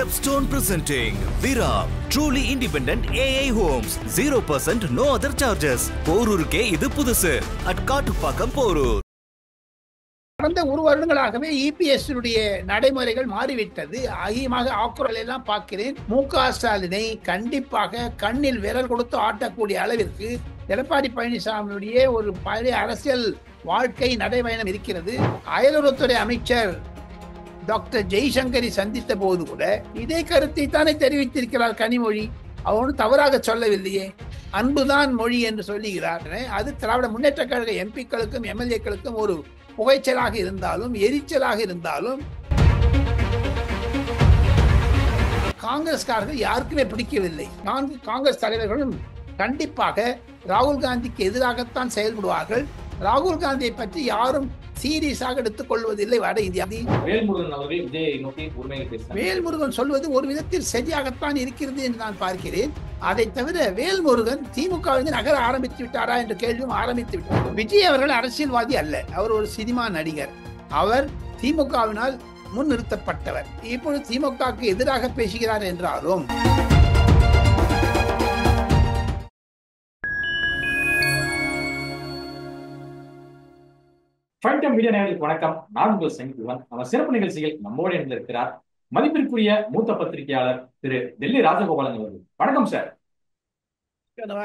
Stepstone presenting Vira, truly independent AI homes, 0% no other charges. போரூருக்கே இது புதுசு at Kattupakkam Porur. கடந்த ஒரு வருடங்களாகவே இபிஎஸ் நடைமுறைகள் மாறிவிட்டது. அதிகமாக ஆக்குரல் எல்லாம் பார்க்கிறேன். மு.க. ஸ்டாலினை கண்டிப்பாக கண்ணில் விரல் கொடுத்து ஆட்டக்கூடிய அளவிற்கு எடப்பாடி பழனிசாமியுடைய ஒரு பழைய அரசியல் வாழ்க்கை நடைபயணம் இருக்கிறது. அயலுறவுத்துறை அமைச்சர் டாக்டர் ஜெய்சங்கரை சந்தித்த போது கூட இதே கருத்தை தானே தெரிவித்திருக்கிறார் கனிமொழி. அவனும் தவறாக சொல்லவில்லையே, அன்புதான் மொழி என்று சொல்லுகிறார். அது திராவிட முன்னேற்ற கழக எம்பிக்களுக்கும் எம்எல்ஏக்களுக்கும் ஒரு புகைச்சலாக இருந்தாலும் எரிச்சலாக இருந்தாலும் காங்கிரஸ்காரர்கள் யாருக்குமே பிடிக்கவில்லை. காங்கிரஸ் தலைவர்களும் கண்டிப்பாக ராகுல் காந்திக்கு எதிராகத்தான் செயல்படுவார்கள். ராகுல் காந்தியை பற்றி யாரும் சீரியஸாக எடுத்துக் கொள்வதில்லை. வட இந்தியா வேல்முருகன் சொல்வது ஒரு விதத்தில் சரியாகத்தான் இருக்கிறது என்று நான் பார்க்கிறேன். அதை தவிர வேல்முருகன் திமுக நகர ஆரம்பித்து விட்டாரா என்ற கேள்வியும் ஆரம்பித்து விட்டார். விஜய் அவர்கள் அரசியல்வாதி அல்ல, அவர் ஒரு சினிமா நடிகர். அவர் திமுகவினால் முன்னிறுத்தப்பட்டவர். இப்பொழுது திமுகவுக்கு எதிராக பேசுகிறார் என்றாலும் மீடியா நேயர்களுக்கு வணக்கம். நான் உங்கள் செங்குவன். நம்ம சிறப்பு நிகழ்ச்சியில் நம்மோடு இருக்கிறார் மதிப்பிற்குரிய மூத்த பத்திரிகையாளர் திரு டெல்லி ராஜகோபாலன் அவர்கள். வணக்கம் சார்.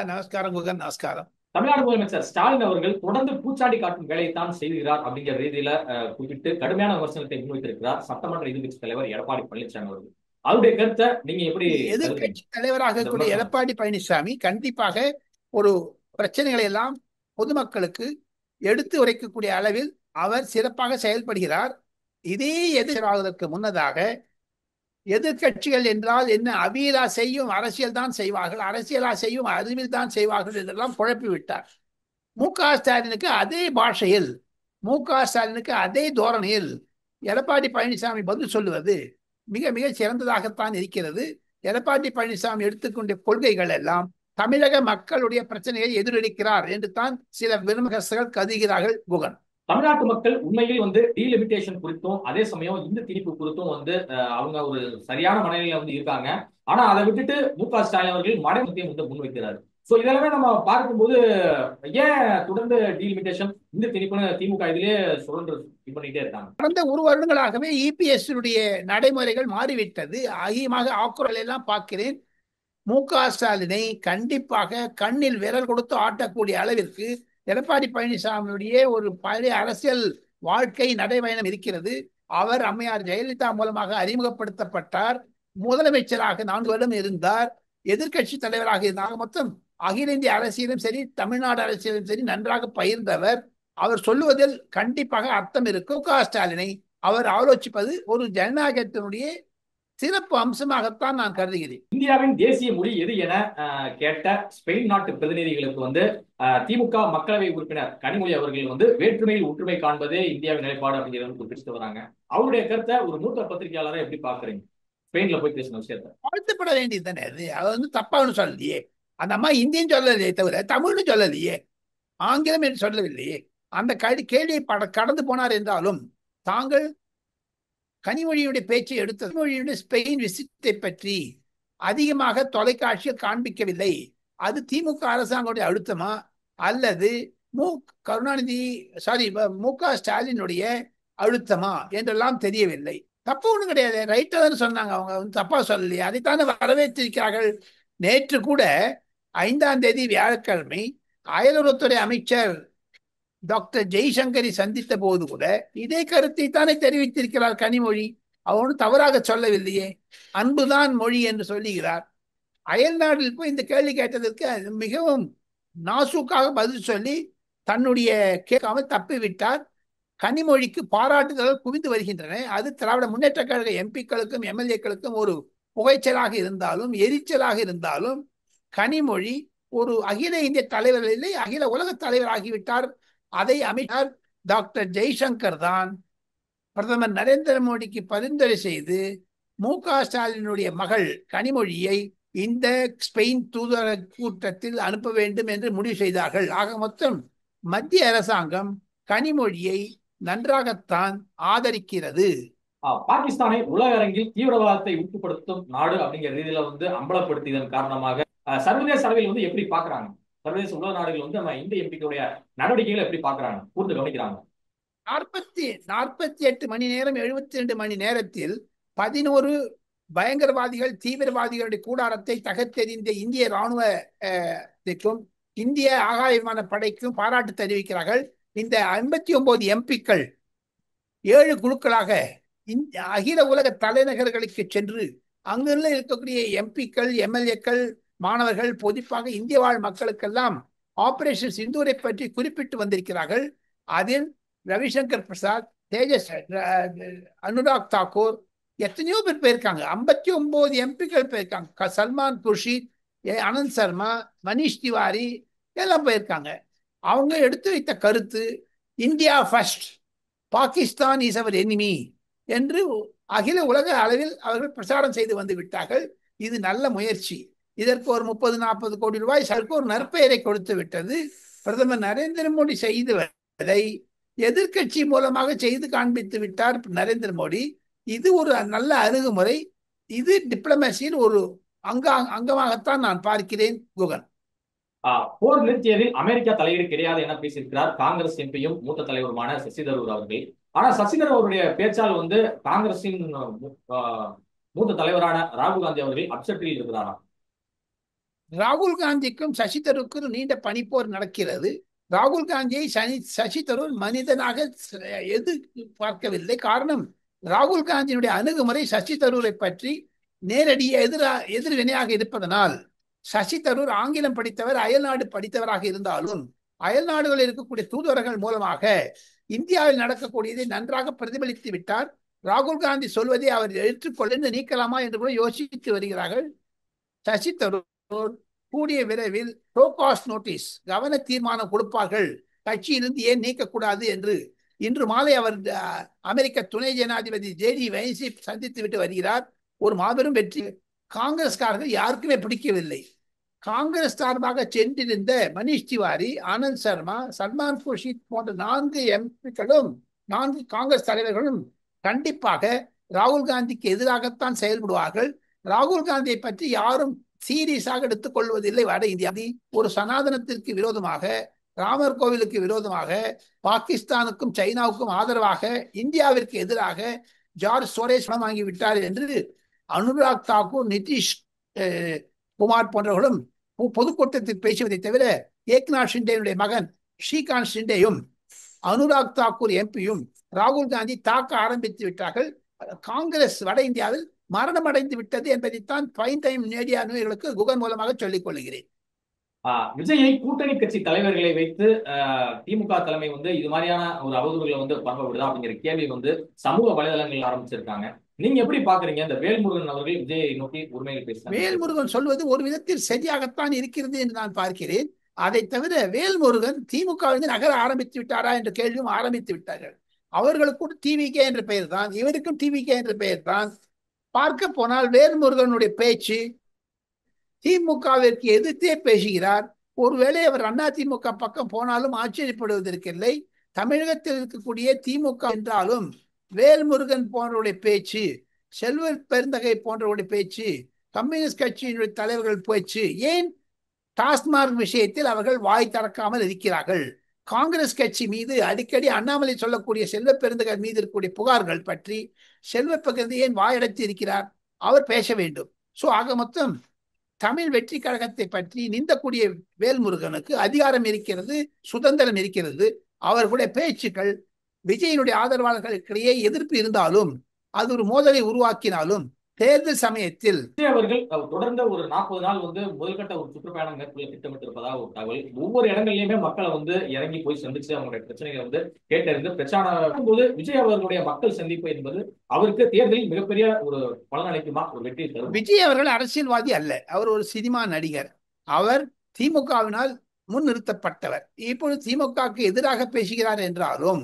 நமஸ்காரம் குகன். நமஸ்காரம். தமிழ்நாடு முதலமைச்சர் ஸ்டாலின் அவர்கள் தொடர்ந்து பூச்சாண்டி காட்டும் வேலையைத்தான் செய்கிறார் அப்படிங்கிற ரீதியில குறிப்பிட்டு கடுமையான விமர்சனத்தை முன்வைத்திருக்கிறார் சட்டமன்ற எதிர்கட்சி தலைவர் எடப்பாடி பழனிசாமி அவர்கள். அவருடைய கருத்தை நீங்க எப்படி? எதிர்கட்சி தலைவராக கூடிய எடப்பாடி பழனிசாமி கண்டிப்பாக ஒரு பிரச்சனைகளை எல்லாம் பொதுமக்களுக்கு எடுத்து உரைக்கக்கூடிய அளவில் அவர் சிறப்பாக செயல்படுகிறார். இதே எதிர்வாவதற்கு முன்னதாக எதிர்கட்சிகள் என்றால் என்ன, அவியலா செய்யும் அரசியல் தான் செய்வார்கள், அரசியலா செய்யும் அறிவில் தான் செய்வார்கள் என்றெல்லாம் குழப்பி விட்டார். மு.க. ஸ்டாலினுக்கு அதே பாஷையில், மு.க. ஸ்டாலினுக்கு அதே தோரணையில் எடப்பாடி பழனிசாமி பதில் சொல்லுவது மிக மிக சிறந்ததாகத்தான் இருக்கிறது. எடப்பாடி பழனிசாமி எடுத்துக்கொண்ட கொள்கைகள் எல்லாம் தமிழக மக்களுடைய பிரச்சனையை எதிரொலிக்கிறார் என்று தான் சில விமர்சகர்கள் கருதுகிறார்கள். குகன், தமிழ்நாட்டு மக்கள் உண்மையில் டீலிமிட்டேஷன் குறித்தும் அதே சமயம் இந்த திணிப்பு குறித்தும் அவங்க ஒரு சரியான மனநிலையில இருக்காங்க. ஆனா அதை விட்டுட்டு மு.க. ஸ்டாலின் அவர்கள் மடைமுத்தியம் முன்வைக்கிறார். சோ இதெல்லாமே நம்ம பார்க்கும்போது ஏன் தொடர்ந்து டீலிமிட்டேஷன் இந்த திணிப்புன்னு திமுக இதிலேயே சுழன்று பண்ணிட்டே இருக்காங்க. கடந்த ஒரு வருடங்களாகவே இபிஎஸ் நடைமுறைகள் மாறிவிட்டது. அதிகமாக ஆக்குரல் எல்லாம் பார்க்கிறேன். மு.க. ஸ்டாலினை கண்டிப்பாக கண்ணில் விரல் கொடுத்து ஆட்டக்கூடிய அளவிற்கு எடப்பாடி பழனிசாமியுடைய ஒரு பழைய அரசியல் வாழ்க்கை நடைபயணம் இருக்கிறது. அவர் அம்மையார் ஜெயலலிதா மூலமாக அறிமுகப்படுத்தப்பட்டார். முதலமைச்சராக 4 வருடம் இருந்தார். எதிர்கட்சி தலைவராக இருந்தார். மொத்தம் அகில இந்திய அரசியலும் சரி, தமிழ்நாடு அரசியலும் சரி நன்றாக பயிர்ந்தவர். அவர் சொல்லுவதில் கண்டிப்பாக அர்த்தம் இருக்கும். மு.க. ஸ்டாலினை அவர் ஆலோசிப்பது ஒரு ஜனநாயகத்தினுடைய சிறப்பு அம்சமாகத்தான் நான் கருதுகிறேன். இந்தியாவின் தேசிய மொழி எது என கேட்ட ஸ்பெயின் நாட்டு பிரதிநிதிகளுக்கு திமுக மக்களவை உறுப்பினர் கனிமொழி அவர்கள் வேற்றுமையில் ஒற்றுமை காண்பதே இந்தியாவின் நிலைப்பாடு அப்படிங்கிறது குறிப்பிட்டு வராங்க. அவருடைய கருத்தை ஒரு மூத்த பத்திரிகையாளரை எப்படி பாக்குறீங்க? ஸ்பெயின்ல போய் பேசின விஷயத்தை வாழ்த்துப்பட வேண்டியது தானே. அது தப்பான்னு சொல்லலையே. அந்த அம்மா இந்தியும் சொல்லலையே தவிர தமிழ்னு சொல்லலையே, ஆங்கிலம் என்று சொல்லவில்லையே. அந்த கேள்வியை கடந்து போனார் என்றாலும் தாங்கள் கனிமொழியுடைய பேச்சை எடுத்த கனிமொழியுடைய ஸ்பெயின் விசிட்டை பற்றி அதிகமாக தொலைக்காட்சியில் காண்பிக்கவில்லை. அது திமுக அரசாங்கத்துடைய அழுத்தமா அல்லது மு.க. ஸ்டாலினுடைய அழுத்தமா என்றெல்லாம் தெரியவில்லை. தப்பு ஒண்ணும் கிடையாது, ரைட்டா தானே சொன்னாங்க. அவங்க தப்பா சொல்லலையே, அதைத்தானே வரவேற்றிருக்கிறார்கள். நேற்று கூட 5ஆம் தேதி வியாழக்கிழமை அயலுறவுத்துறை அமைச்சர் டாக்டர் ஜெய்சங்கரை சந்தித்த போது கூட இதே கருத்தை தானே தெரிவித்திருக்கிறார் கனிமொழி. அவனும் தவறாக சொல்லவில்லையே, அன்புதான் மொழி என்று சொல்லுகிறார். அயல் நாட்டில் போய் இந்த கேள்வி கேட்டதற்கு மிகவும் நாசூக்காக பதில் சொல்லி தன்னுடைய கேட்காமல் தப்பிவிட்டார். கனிமொழிக்கு பாராட்டுதல்கள் குவிந்து வருகின்றன. அது திராவிட முன்னேற்ற கழக எம்பிக்களுக்கும் எம்எல்ஏக்களுக்கும் ஒரு புகைச்சலாக இருந்தாலும் எரிச்சலாக இருந்தாலும் கனிமொழி ஒரு அகில இந்திய தலைவர் இல்லை, அகில உலக தலைவர் ஆகிவிட்டார். அதை அமைச்சர் டாக்டர் ஜெய்சங்கர் தான் பிரதமர் நரேந்திர மோடிக்கு பரிந்துரை செய்து மு.க. ஸ்டாலினுடைய மகள் கனிமொழியை இந்த ஸ்பெயின் தூதர கூட்டத்தில் அனுப்ப வேண்டும் என்று முடிவு செய்தார்கள். ஆக மொத்தம் மத்திய அரசாங்கம் கனிமொழியை நன்றாகத்தான் ஆதரிக்கிறது. பாகிஸ்தானை உலக அரங்கில் தீவிரவாதத்தை ஊக்கப்படுத்தும் நாடு அப்படிங்கிற ரீதியில வந்து அம்பலப்படுத்தியதன் காரணமாக சர்வதேச அளவில் வந்து எப்படி பாக்குறாங்க? சர்வதேச உலக நாடுகள் வந்து நம்ம இந்திய எம்பிக்களுடைய நடவடிக்கைகளை எப்படி பாக்குறாங்க, கூர்ந்து கவனிக்கிறாங்க? 48 மணி நேரம் 72 மணி நேரத்தில் 11 பயங்கரவாதிகள் தீவிரவாதிகளுடைய கூடாரத்தை தகர்த்தெறிந்த இந்திய ராணுவத்திற்கும் இந்திய ஆகாய விமான படைக்கும் பாராட்டு தெரிவிக்கிறார்கள். இந்த 59 எம்பிக்கள் 7 குழுக்களாக அகில உலக தலைநகர்களுக்கு சென்று அங்குள்ள இருக்கக்கூடிய எம்பிக்கள் எம்எல்ஏக்கள் மாணவர்கள் பொதுப்பாக இந்திய வாழ் மக்களுக்கெல்லாம் ஆபரேஷன் சிந்தூரை பற்றி குறிப்பிட்டு வந்திருக்கிறார்கள். அதில் ரவிசங்கர் பிரசாத், தேஜஸ், அனுராக் தாக்கூர், எத்தனையோ பேர் போயிருக்காங்க. 59 எம்பிக்கள் போயிருக்காங்க. சல்மான் குர்ஷித், அனந்த் சர்மா, மனிஷ் திவாரி எல்லாம் போயிருக்காங்க. அவங்க எடுத்து வைத்த கருத்து India first, Pakistan is our enemy என்று அகில உலக அளவில் அவர்கள் பிரச்சாரம் செய்து வந்து விட்டார்கள். இது நல்ல முயற்சி. இதற்கு ஒரு 30-40 கோடி ரூபாய் சர்க்கு ஒரு நற்பெயரை கொடுத்து விட்டது. பிரதமர் நரேந்திர மோடி செய்ததை எதிர்கட்சி மூலமாக செய்து காண்பித்து விட்டார் நரேந்திர மோடி. இது ஒரு நல்ல அணுகுமுறை. இது டிப்ளமேசியில் ஒரு அங்கமாகத்தான் நான் பார்க்கிறேன். குகன், போர் நிறுத்தியதில் அமெரிக்கா தலையீடு கிடையாது என பேசியிருக்கிறார் காங்கிரஸ் எம்பியும் மூத்த தலைவருமான சசி தரூர் அவர்கள். ஆனா சசி தரூர் அவருடைய பேச்சால் வந்து காங்கிரசின் மூத்த தலைவரான ராகுல் காந்தி அவர்கள் அப்செட்டில் இருக்கிறாராம். ராகுல் காந்திக்கும் சசி தரூருக்கும் நீண்ட பனிப்போர் நடக்கிறது. ராகுல் காந்தியை சசி தரூர் மனிதனாக பார்க்கவில்லை. காரணம், ராகுல் காந்தியினுடைய அணுகுமுறை சசி தரூரை பற்றி நேரடிய எதிர்வினையாக இருப்பதனால். சசி தரூர் ஆங்கிலம் படித்தவர், அயல்நாடு படித்தவராக இருந்தாலும் அயல் நாடுகளில் இருக்கக்கூடிய தூதுவர்கள் மூலமாக இந்தியாவில் நடக்கக்கூடியதை நன்றாக பிரதிபலித்து விட்டார். ராகுல் காந்தி சொல்வதை அவர் ஏற்றுக்கொண்டு நீக்கலாமா என்று கூட யோசித்து வருகிறார்கள். சசி தரூர் கூடிய விரைவில் டோகாஸ்ட் நோட்டீஸ், கவன தீர்மானம் கொடுப்பார்கள், கட்சியிலிருந்து ஏன் நீக்கக்கூடாது என்று. இன்று மாலை அவர் அமெரிக்க துணை ஜனாதிபதி JD வைன்ஸை சந்தித்து விட்டு வருகிறார். ஒரு மாபெரும் வெற்றி. காங்கிரஸ்காரர்கள் யாருக்குமே பிடிக்கவில்லை. காங்கிரஸ் சார்பாக சென்றிருந்த மனிஷ் திவாரி, ஆனந்த் சர்மா, சல்மான் குர்ஷித் போன்ற 4 எம்பிக்களும் 4 காங்கிரஸ் தலைவர்களும் கண்டிப்பாக ராகுல் காந்திக்கு எதிராகத்தான் செயல்படுவார்கள். ராகுல் காந்தியை பற்றி யாரும் சீரியஸாக எடுத்துக் கொள்வதில்லை. வட இந்தியா ஒரு சனாதனத்திற்கு விரோதமாக, ராமர் கோவிலுக்கு விரோதமாக, பாகிஸ்தானுக்கும் சைனாவுக்கும் ஆதரவாக, இந்தியாவிற்கு எதிராக ஜார்ஜ் சோரேஸ் பணம் வாங்கிவிட்டார் என்று அனுராக் தாக்கூர், நிதிஷ் குமார் போன்றவர்களும் பொதுக்கூட்டத்தில் பேசுவதை தவிர ஏக்நாத் ஷிண்டேனுடைய மகன் ஸ்ரீகாந்த் ஷிண்டேயும் அனுராக் தாக்கூர் எம்பியும் ராகுல் காந்தி தாக்க ஆரம்பித்து விட்டார்கள். காங்கிரஸ் வட இந்தியாவில் மரணம் அடைந்து விட்டது என்பதைத்தான் பிரைம் டைம் மீடியா நியூயர்களுக்கு குகன் மூலமாக சொல்லிக் கொள்கிறேன். விஜயை கூட்டணி கட்சி தலைவர்களை வைத்து திமுக தலைமை வந்து இது மாதிரியான ஒரு அவதூறுகளை வந்து பரவ விடுதா அப்படிங்கிற கேள்வி வந்து சமூக வலைதளங்கள் ஆரம்பிச்சிருக்காங்க. நீங்க எப்படி பாக்குறீங்க? இந்த வேல்முருகன் அவர்கள் விஜயை நோக்கி உரிமைகள் பேசுறாங்க. வேல்முருகன் சொல்வது ஒரு விதத்தில் சரியாகத்தான் இருக்கிறது என்று நான் பார்க்கிறேன். அதை தவிர வேல்முருகன் திமுகவிலிருந்து நகர ஆரம்பித்து விட்டாரா என்ற கேள்வியும் ஆரம்பித்து விட்டார்கள். அவர்களுக்கும் டிவிகே என்ற பெயர் தான், இவருக்கும் டிவிகே என்ற பெயர் தான். பார்க்க போனால் வேல்முருகனுடைய பேச்சு திமுகவிற்கு எதிர்த்தே பேசுகிறார். ஒருவேளை அவர் அதிமுக பக்கம் போனாலும் ஆச்சரியப்படுவதற்கில்லை. தமிழகத்தில் இருக்கக்கூடிய திமுக என்றாலும் வேல்முருகன் போன்றவருடைய பேச்சு, செல்வ பெருந்தகை போன்றவருடைய பேச்சு, கம்யூனிஸ்ட் கட்சியினுடைய தலைவர்கள் பேச்சு, ஏன் டாஸ்மார்க் விஷயத்தில் அவர்கள் வாய் திறக்காமல் இருக்கிறார்கள். காங்கிரஸ் கட்சி மீது அடிக்கடி அண்ணாமலை சொல்லக்கூடிய செல்வ பெருந்தகர் மீது இருக்கக்கூடிய புகார்கள் பற்றி செல்வ பெருந்தகை ஏன் வாயடைத்து இருக்கிறார்? அவர் பேச வேண்டும். சோ ஆக மொத்தம் தமிழ் வெற்றி கழகத்தை பற்றி நிந்தக்கூடிய வேல்முருகனுக்கு அதிகாரம் இருக்கிறது, சுதந்திரம் இருக்கிறது. அவர்களுடைய பேச்சுக்கள் விஜயனுடைய ஆதரவாளர்களுக்கிடையே எதிர்ப்பு இருந்தாலும், அது ஒரு மோதலை உருவாக்கினாலும், தேர்தல் சமயத்தில் விஜய் அவர்கள் தொடர்ந்து ஒரு 40 நாள் வந்து முதல்கட்ட ஒரு சுற்றுப்பயணம் மேற்கொள்ள திட்டமிட்டு இருப்பதா ஒரு தகவல். ஒவ்வொரு இடங்கள்லயுமே மக்களை வந்து இறங்கி போய் சந்திச்சு அவங்களுடைய பிரச்சனைகளை வந்து கேட்டறிந்து பிரச்சாரம் போது விஜய் அவர்களுடைய மக்கள் சந்திப்பு என்பது அவருக்கு தேர்தலில் மிகப்பெரிய ஒரு பலனளிக்குமா, ஒரு வெற்றி தரும்? விஜய் அவர்கள் அரசியல்வாதி அல்ல, அவர் ஒரு சினிமா நடிகர். அவர் திமுகவினால் முன்னிறுத்தப்பட்டவர். இப்பொழுது திமுகவுக்கு எதிராக பேசுகிறார் என்றாலும்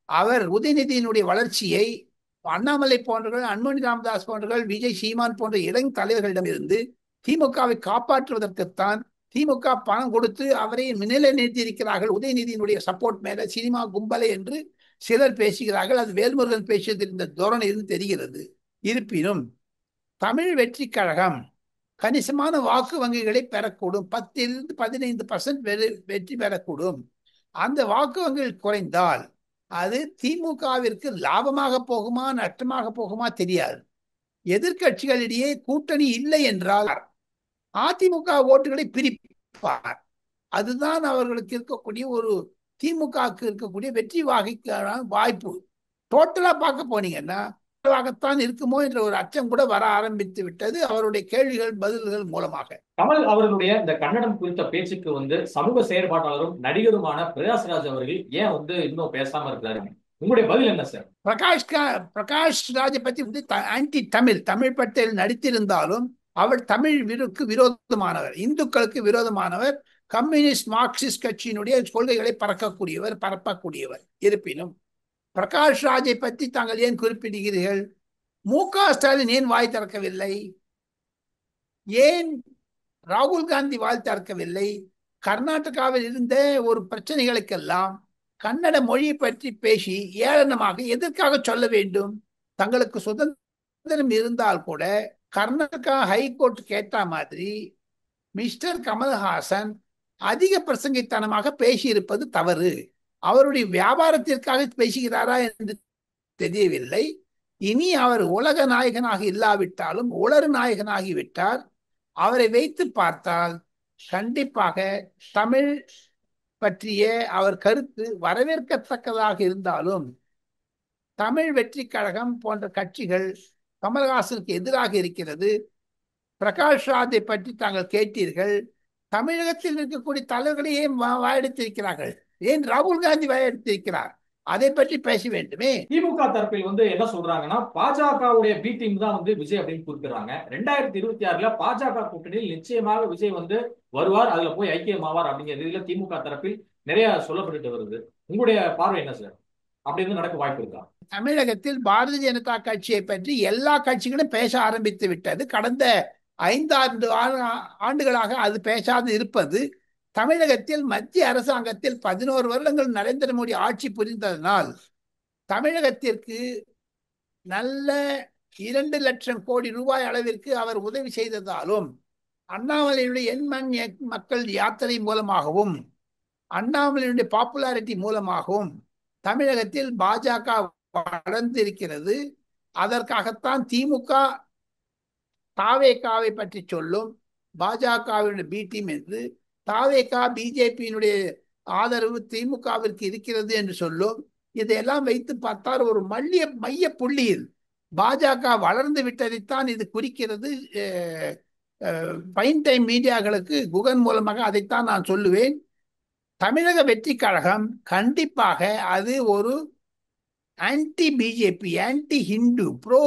அவர் உதயநிதியினுடைய வளர்ச்சியை அண்ணாமலை போன்றவர்கள், அன்புமணி ராமதாஸ் போன்றவர்கள், விஜய் சீமான் போன்ற இளம் தலைவர்களிடமிருந்து திமுகவை காப்பாற்றுவதற்குத்தான் திமுக பணம் கொடுத்து அவரை நிலை நிறுத்தி இருக்கிறார்கள். உதயநிதியினுடைய சப்போர்ட் மேல சினிமா கும்பலை என்று சிலர் பேசுகிறார்கள். அது வேல்முருகன் பேசியதில் இந்த தோரணையிலிருந்து தெரிகிறது. இருப்பினும் தமிழ் வெற்றி கழகம் கணிசமான வாக்கு வங்கிகளை பெறக்கூடும். 10-15% வெற்றி பெறக்கூடும். அந்த வாக்கு வங்கிகள் குறைந்தால் அது திமுகவிற்கு லாபமாக போகுமா நஷ்டமாக போகுமா தெரியாது. எதிர்க்கட்சிகளிடையே கூட்டணி இல்லை என்றால் அதிமுக ஓட்டுகளை பிரிப்பார். அதுதான் அவர்களுக்கு இருக்கக்கூடிய ஒரு திமுகவுக்கு இருக்கக்கூடிய வெற்றி வாகைக்கான வாய்ப்பு. டோட்டலா பார்க்க போனீங்கன்னா தான் இருக்குமோ என்ற ஒரு அச்சம் கூட வர ஆரம்பித்து விட்டது அவருடைய கேள்விகள் பதில்கள் மூலமாக. கமல் அவர்களுடைய இந்த கன்னடம் குறித்த பேச்சுக்கு வந்து சமூக செயற்பாட்டாளரும் நடிகருமான பிரகாஷ்ராஜ் அவர்கள் ஏன் வந்து இன்னும் பேசாம இருக்கிறாரு? உங்களுடைய பதில் என்ன சார்? பிரகாஷ் ராஜை பத்தி வந்து ஆன்டி தமிழ் பட்டியல் நடித்திருந்தாலும் அவர் தமிழுக்கு விரோதமானவர், இந்துக்களுக்கு விரோதமானவர், கம்யூனிஸ்ட் மார்க்சிஸ்ட் கட்சியினுடைய கொள்கைகளை பரப்பக்கூடியவர். இருப்பினும் பிரகாஷ் ராஜை பற்றி தாங்கள் ஏன் குறிப்பிடுகிறீர்கள்? மு.க. ஸ்டாலின் ஏன் வாய் திறக்கவில்லை? ஏன் ராகுல் காந்தி வாய் திறக்கவில்லை? கர்நாடகாவில் இருந்த ஒரு பிரச்சனைகளுக்கெல்லாம் கன்னட மொழியை பற்றி பேசி ஏளனமாக எதற்காக சொல்ல வேண்டும்? தங்களுக்கு சுதந்திரம் இருந்தால் கூட கர்நாடகா ஹைகோர்ட் கேட்ட மாதிரி மிஸ்டர் கமல்ஹாசன் அதிக பிரசங்கித்தனமாக பேசியிருப்பது தவறு. அவருடைய வியாபாரத்திற்காக பேசுகிறாரா என்று தெரியவில்லை. இனி அவர் உலக நாயகனாக இல்லாவிட்டாலும் உலர் நாயகனாகிவிட்டார். அவரை வைத்து பார்த்தால் கண்டிப்பாக தமிழ் பற்றிய அவர் கருத்து வரவேற்கத்தக்கதாக இருந்தாலும் தமிழ் வெற்றி கழகம் போன்ற கட்சிகள் கமல்ஹாசனுக்கு எதிராக இருக்கிறது. பிரகாஷ் ராஜை பற்றி தாங்கள் கேட்டீர்கள். தமிழகத்தில் இருக்கக்கூடிய தலைவர்களை ஏன் வாயெடுத்திருக்கிறார்கள்? ஏன் ராகுல் காந்தி வாயெடுத்திருக்கிறார்? அதை பற்றி பேச வேண்டுமே. திமுக தரப்பில் வந்து என்ன சொல்றாங்கன்னா பாஜகவுடைய பி டீம் தான் வந்து விஜய் அப்படின்னு குறிப்பிடுறாங்க. 2026 பாஜக கூட்டணியில் நிச்சயமாக விஜய் வந்து வருவார், அதுல போய் ஐக்கியமாவார் அப்படிங்கிற இதுல திமுக தரப்பில் நிறைய சொல்லப்பட்டு வருது. உங்களுடைய பார்வை என்ன சார்? அப்படி இருந்து நடக்க வாய்ப்பு இருக்கா? தமிழகத்தில் பாரதிய ஜனதா கட்சியை பற்றி எல்லா கட்சிகளும் பேச ஆரம்பித்து விட்டது. கடந்த 5 ஆண்டுகளாக அது பேசாது இருப்பது தமிழகத்தில் மத்திய அரசாங்கத்தில் 11 வருடங்கள் நரேந்திர மோடி ஆட்சி புரிந்ததனால் தமிழகத்திற்கு நல்ல 2 லட்சம் கோடி ரூபாய் அளவிற்கு அவர் உதவி செய்ததாலும் அண்ணாமலையுடைய எண்மண் மக்கள் யாத்திரை மூலமாகவும் அண்ணாமலையுடைய பாப்புலாரிட்டி மூலமாகவும் தமிழகத்தில் பாஜக வளர்ந்திருக்கிறது. அதற்காகத்தான் திமுக தாவேகாவை பற்றி சொல்லும் பாஜகவினுடைய பி டீம் என்று, தாவேகா பிஜேபியினுடைய ஆதரவு திமுகவிற்கு இருக்கிறது என்று சொல்லும். இதையெல்லாம் வைத்து பார்த்தால் ஒரு மைய புள்ளியில் பாஜக வளர்ந்து விட்டதைத்தான் இது குறிக்கிறது. பைன் டைம் மீடியாக்களுக்கு குகன் மூலமாக அதைத்தான் நான் சொல்லுவேன். தமிழக வெற்றி கழகம் கண்டிப்பாக அது ஒரு anti BJP, anti Hindu, bro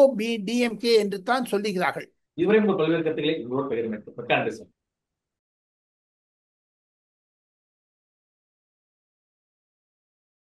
DMK என்று தான் சொல்லுகிறார்கள். இதுவரை உங்கள் பல்வேறு கருத்துக்களை உங்களோடு பகிர்ந்து